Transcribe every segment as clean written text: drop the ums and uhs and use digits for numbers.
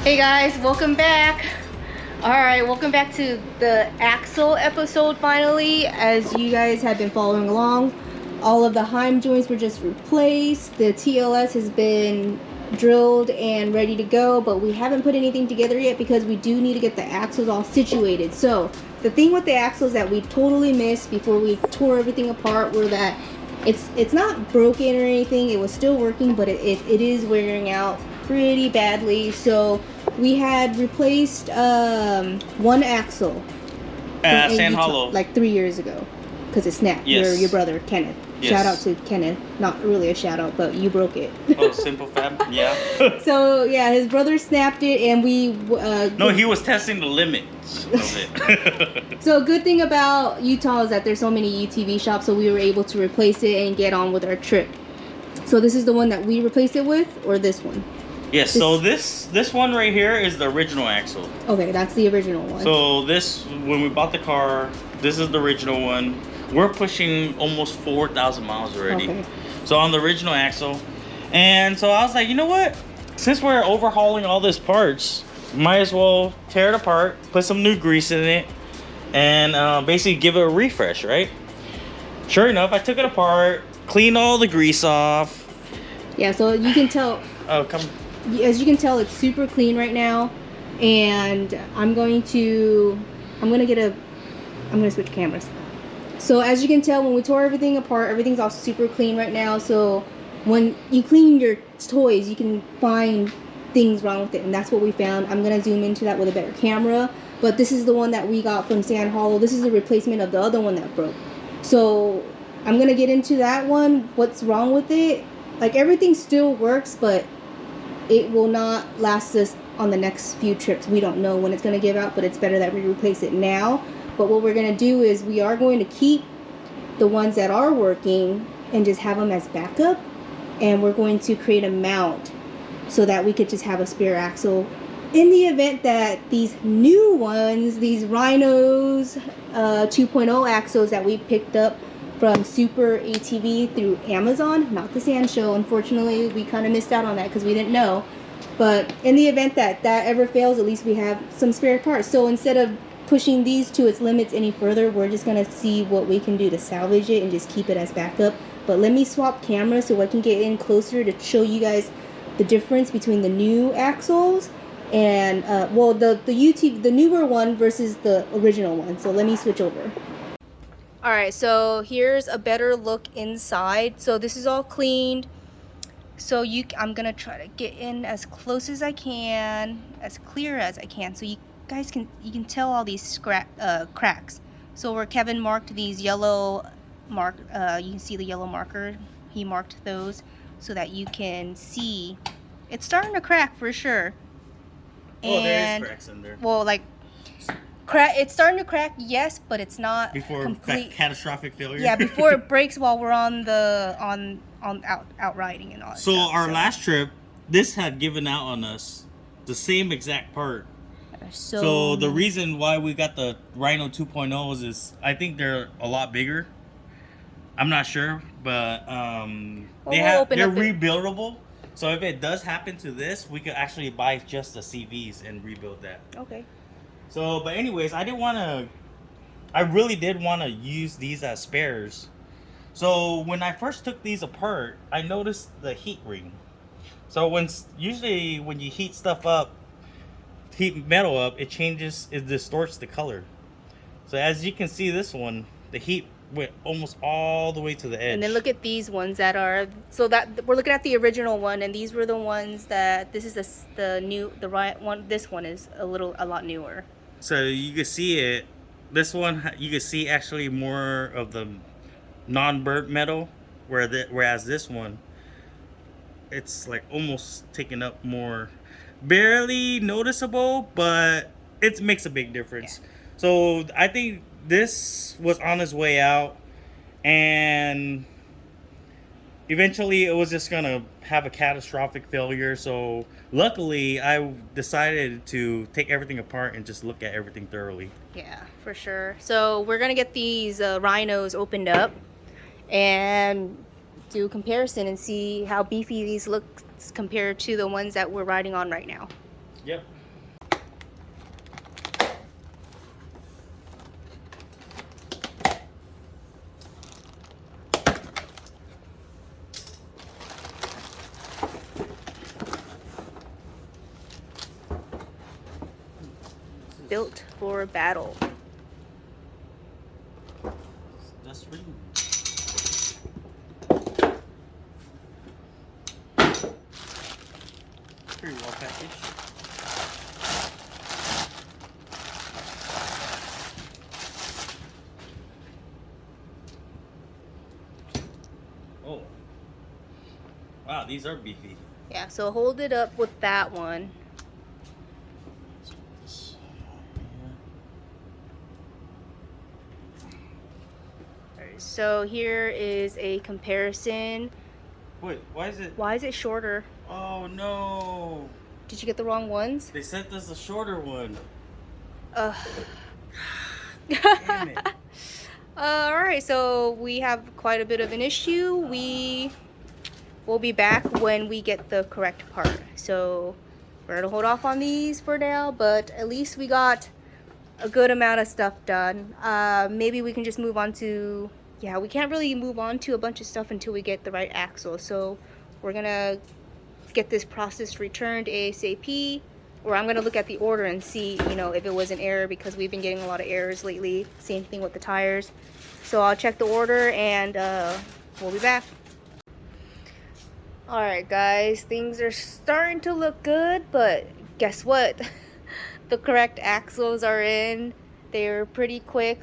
Hey guys, welcome back. Alright, welcome back to the axle episode finally. As you guys have been following along, all of the Heim joints were just replaced. The TLS has been drilled and ready to go, but we haven't put anything together yet because we do need to get the axles all situated. So the thing with the axles that we totally missed before we tore everything apart were that it's not broken or anything. It was still working, but it is wearing out pretty badly. So we had replaced one axle Sand Hollow like 3 years ago because it snapped. Yes. Your brother Kenneth. Yes. Shout out to Kenneth. Not really a shout out, but you broke it. Oh, Simple Fab. Yeah. So yeah, his brother snapped it, and we No, he was testing the limits of it. So a good thing about Utah is that there's so many UTV shops, so we were able to replace it and get on with our trip. So this is the one that we replaced it with, or this one? Yes. So this one right here is the original axle. Okay, that's the original one. So this, when we bought the car, this is the original one. We're pushing almost 4,000 miles already. Okay. So on the original axle, and so I was like, you know what? Since we're overhauling all these parts, might as well tear it apart, put some new grease in it, and basically give it a refresh, right? Sure enough, I took it apart, cleaned all the grease off. Yeah, so you can tell. Oh, come. As you can tell, it's super clean right now, and I'm gonna switch cameras. So as you can tell, when we tore everything apart, everything's all super clean right now. So when you clean your toys, you can find things wrong with it, and that's what we found. I'm gonna zoom into that with a better camera, but this is the one that we got from Sand Hollow. This is the replacement of the other one that broke. So I'm gonna get into that one, what's wrong with it. Like, everything still works, but it will not last us on the next few trips. We don't know when it's going to give out, but it's better that we replace it now. But what we're going to do is we are going to keep the ones that are working and just have them as backup, and we're going to create a mount so that we could just have a spare axle in the event that these new ones, these RHINOs 2.0 axles that we picked up from SuperATV through Amazon, not the Sand Show. Unfortunately, we kind of missed out on that because we didn't know. But in the event that that ever fails, at least we have some spare parts. So instead of pushing these to its limits any further, we're just going to see what we can do to salvage it and just keep it as backup. But let me swap cameras so I can get in closer to show you guys the difference between the new axles and, well, the newer one versus the original one. So let me switch over. Alright, so here's a better look inside. So this is all cleaned. So I'm gonna try to get in as close as I can, as clear as I can, so you guys can tell all these cracks. So where Kevin marked these yellow you can see the yellow marker. He marked those so that you can see it's starting to crack for sure. Oh, there is cracks in there. Well, like, it's starting to crack, yes, but it's not before complete catastrophic failure. Yeah, before it breaks while we're on out riding and all that so stuff. Our last trip, this had given out on us the same exact part. So the reason why we got the RHINO 2.0s is I think they're a lot bigger. I'm not sure, but they're rebuildable. So if it does happen to this, we could actually buy just the CVs and rebuild that. Okay. So, but anyways, I really did want to use these as spares. So when I first took these apart, I noticed the heat ring. So usually when you heat stuff up, heat metal up, it distorts the color. So as you can see, this one, the heat went almost all the way to the edge. And then look at these ones that are, so that we're looking at the original one, and these were the ones that, this is the right one. This one is a lot newer. So you can see it. This one, you can see actually more of the non-burnt metal, whereas this one, it's like almost taking up more, barely noticeable, but it makes a big difference. Yeah. So I think this was on its way out, and eventually it was just gonna have a catastrophic failure. So luckily I decided to take everything apart and just look at everything thoroughly. Yeah, for sure. So we're gonna get these RHINOs opened up and do a comparison and see how beefy these look compared to the ones that we're riding on right now. Yep. Built for battle. That's RHINO. Pretty well packaged. Oh. Wow, these are beefy. Yeah, so hold it up with that one. Alright, so here is a comparison. Wait, why is it? Why is it shorter? Oh no! Did you get the wrong ones? They sent us a shorter one. Ugh. Damn it. Alright, so we have quite a bit of an issue. We'll be back when we get the correct part. So we're gonna hold off on these for now, but at least we got a good amount of stuff done. Maybe we can just move on to, yeah, we can't really move on to a bunch of stuff until we get the right axle. So we're gonna get this process returned ASAP, or I'm gonna look at the order and see, you know, if it was an error, because we've been getting a lot of errors lately. Same thing with the tires. So I'll check the order and we'll be back. Alright guys, things are starting to look good, but guess what? The correct axles are in. They're pretty quick.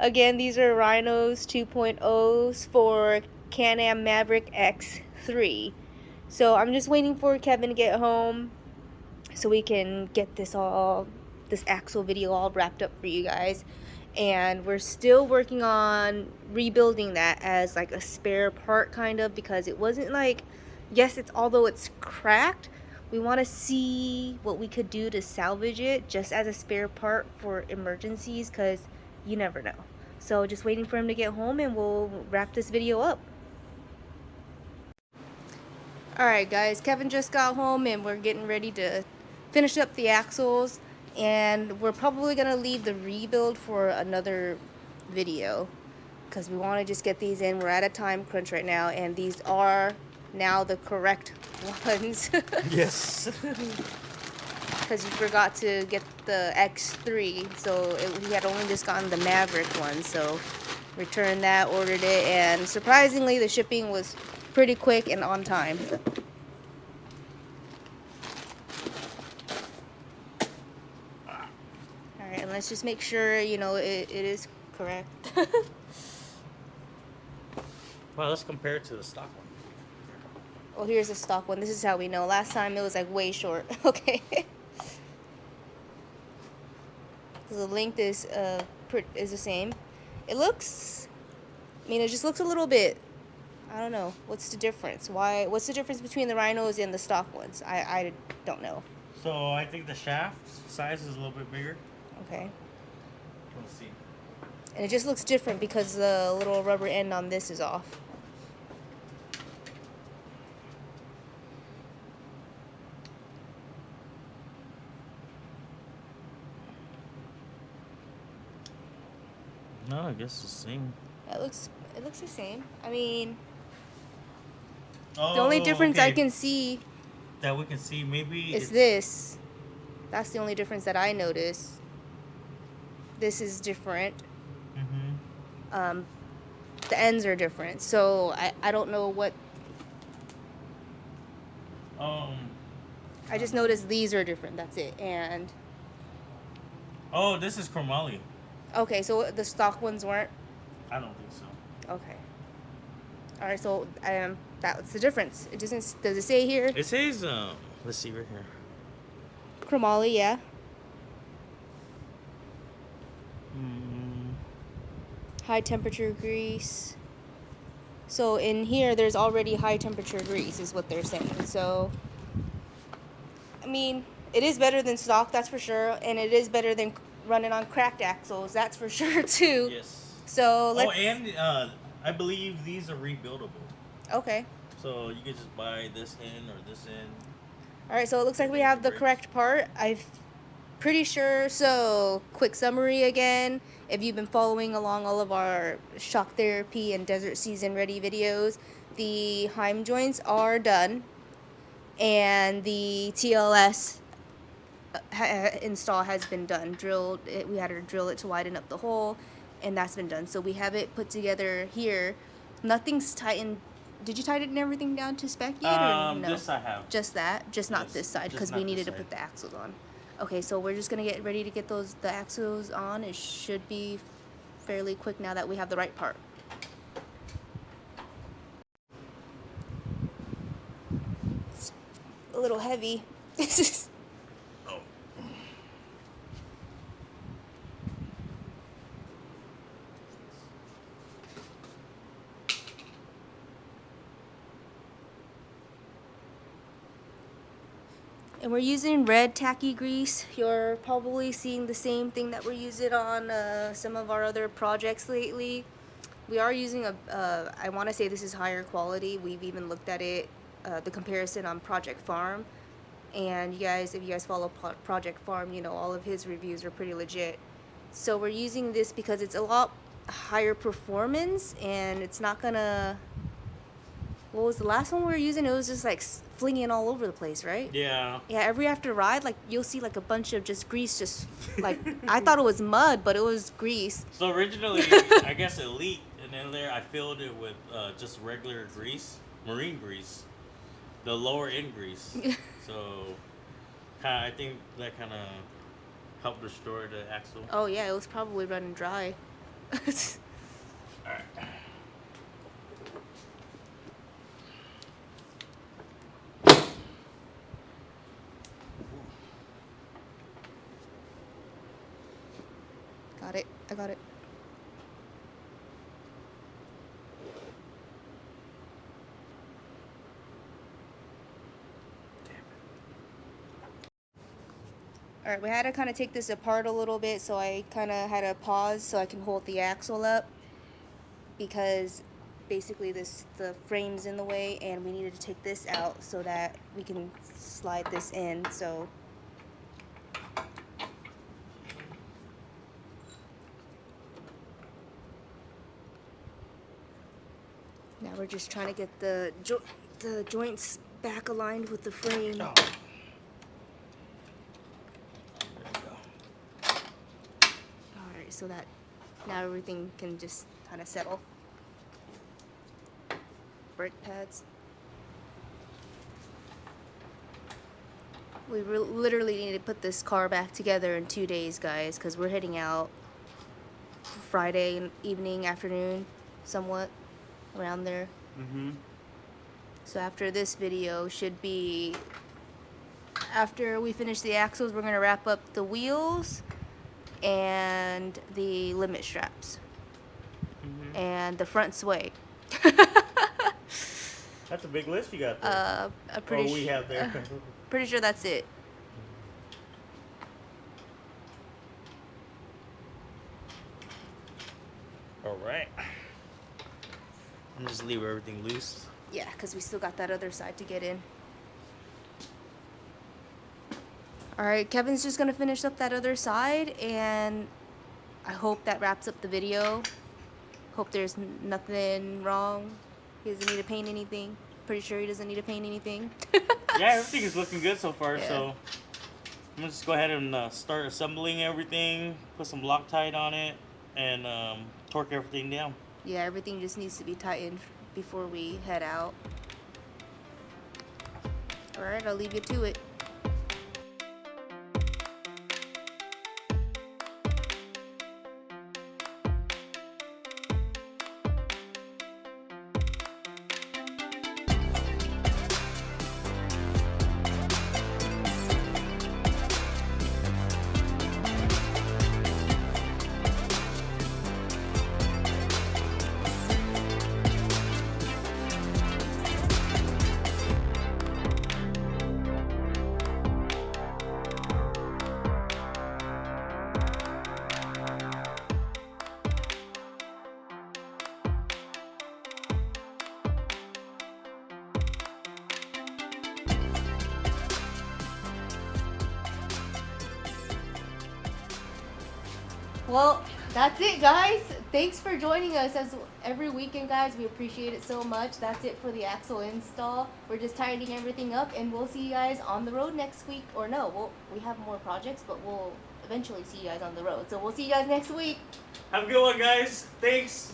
Again, these are RHINOs 2.0s for Can-Am Maverick X3. So I'm just waiting for Kevin to get home so we can get this axle video all wrapped up for you guys. And we're still working on rebuilding that as like a spare part, kind of, because it wasn't like, yes, although it's cracked, we want to see what we could do to salvage it just as a spare part for emergencies, because you never know. So just waiting for him to get home and we'll wrap this video up. Alright guys, Kevin just got home and we're getting ready to finish up the axles, and we're probably going to leave the rebuild for another video because we want to just get these in. We're at a time crunch right now, and these are now the correct ones. Yes. Because you forgot to get the X3, so he had only just gotten the Maverick one, so returned that, ordered it, and surprisingly the shipping was pretty quick and on time. Alright, and let's just make sure, you know, it is correct. Well, let's compare it to the stock one. Well, here's the stock one. This is how we know. Last time it was like way short. Okay. The length is the same. It looks, I mean, it just looks a little bit, I don't know. What's the difference? What's the difference between the RHINOs and the stock ones? I don't know. So I think the shaft size is a little bit bigger. Okay. Let's see. And it just looks different because the little rubber end on this is off. No, I guess the same. It looks the same. I mean, Oh, the only difference I okay. can see That we can see, maybe is this. That's the only difference that I notice. This is different. Mm-hmm. The ends are different, so I don't know what. I just noticed these are different. That's it. And oh, this is chromoly. okay, so the stock ones weren't. I don't think so. Okay. All right, so that's the difference. It doesn't. Does it say here? It says let's see right here. Chromoly, yeah. High temperature grease. So in here, there's already high temperature grease, is what they're saying. So, I mean, it is better than stock, that's for sure, and it is better than running on cracked axles, that's for sure too. Yes. So let's. Oh, and I believe these are rebuildable. Okay. So you can just buy this in or this in. All right, so it looks like we have the correct part. I'm pretty sure. So, quick summary again. If you've been following along all of our shock therapy and desert season ready videos, the Heim joints are done, and the TLS install has been done. We had to drill it to widen up the hole, and that's been done. So we have it put together here. Nothing's tightened. Did you tighten everything down to spec yet, or no? This I have. Just that, just not this side, because we needed to put the axles on. Okay, so we're just gonna get ready to get the axles on. It should be fairly quick now that we have the right part. It's a little heavy. Oh. And we're using red tacky grease. You're probably seeing the same thing that we're using on some of our other projects lately. We are using I want to say this is higher quality. We've even looked at it, the comparison on Project Farm. And you guys, if you guys follow Project Farm, you know all of his reviews are pretty legit. So we're using this because it's a lot higher performance, and it's not gonna... What was the last one we were using? It was just like flinging all over the place, right? Yeah. Yeah, every after ride, like you'll see like a bunch of just grease, just like I thought it was mud, but it was grease. So originally, I guess it leaked, and then there I filled it with just regular grease, marine grease, the lower end grease. So, I think that kind of helped restore the axle. Oh yeah, it was probably running dry. All right. Got it. I got it. All right, we had to kind of take this apart a little bit, so I kind of had to pause so I can hold the axle up, because basically the frame's in the way, and we needed to take this out so that we can slide this in. So now we're just trying to get the joints back aligned with the frame. Oh. Alright, so that now everything can just kind of settle. Brake pads. We literally need to put this car back together in 2 days, guys, because we're heading out Friday evening, afternoon, somewhat around there. So after this video should be, after we finish the axles, we're going to wrap up the wheels and the limit straps and the front sway. That's a big list you got there. We have there. Pretty sure that's it. All right. I'm just leave everything loose. Yeah, because we still got that other side to get in. Alright, Kevin's just going to finish up that other side, and I hope that wraps up the video. Hope there's nothing wrong. He doesn't need to paint anything. Pretty sure he doesn't need to paint anything. Yeah, everything is looking good so far, so I'm going to just go ahead and start assembling everything, put some Loctite on it, and torque everything down. Yeah, everything just needs to be tightened before we head out. Alright, I'll leave you to it. Well, that's it, guys. Thanks for joining us as every weekend, guys. We appreciate it so much. That's it for the axle install. We're just tidying everything up, and we'll see you guys on the road next week. Or no, we have more projects, but we'll eventually see you guys on the road. So we'll see you guys next week. Have a good one, guys. Thanks.